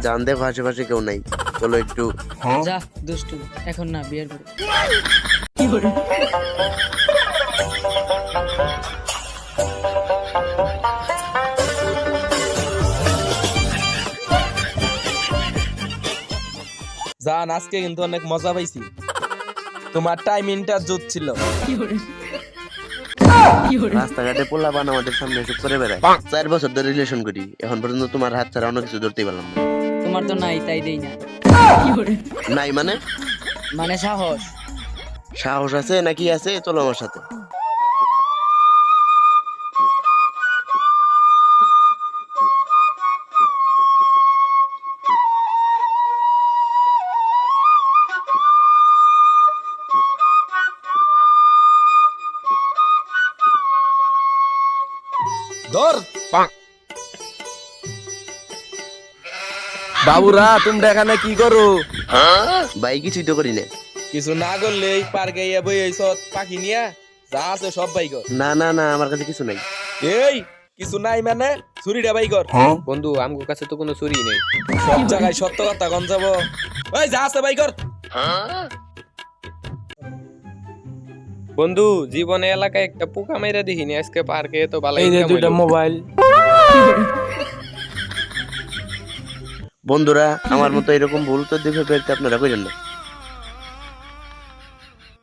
জান দেখো আশেপাশে কেউ নাই, চলো একটু। যা দুষ্টু, এখন না, বিয়ের পরে। জান আজকে কিন্তু অনেক মজা পাইছি, তোমার টাইমিংটা জোর ছিল। রাস্তাঘাটে পোলাপান আমাদের সামনে এসব করে বেড়ায়। 4 বছর ধরে রিলেশন করি, এখন পর্যন্ত তোমার হাত ছাড়া অন্য কিছু ধরতে পারলাম না। তোমার তো নাই, তাই দেই না। নাই মানে? মানে সাহস। সাহস আছে নাকি আছে, চলো আমার সাথে। ধর বাবুরা, তোমরা এখানে কি করো? ভাই কিছুই তো করি না। কিছু না করলে এই পার্কে বই এইস পাখি নিয়া যা আছে সব বাই কর। না না না, আমার কাছে কিছু নাই। এই কিছু নাই মানে ছুরিটা বাই কর। বন্ধু আমগো কাছে তো কোনো চুরি নেই। সব জায়গায় সত্য কথা গন যাব। ওই যা আছে বাই কর। বন্ধু জীবনে এলাকায় একটা পোকা মেরে দেখিনি, আজকে পার্কে তো ভালো এই যে দুইটা মোবাইল। বন্ধুরা, আমার মতো এরকম ভুল তো দেখে ফেলতে আপনারা করেন না।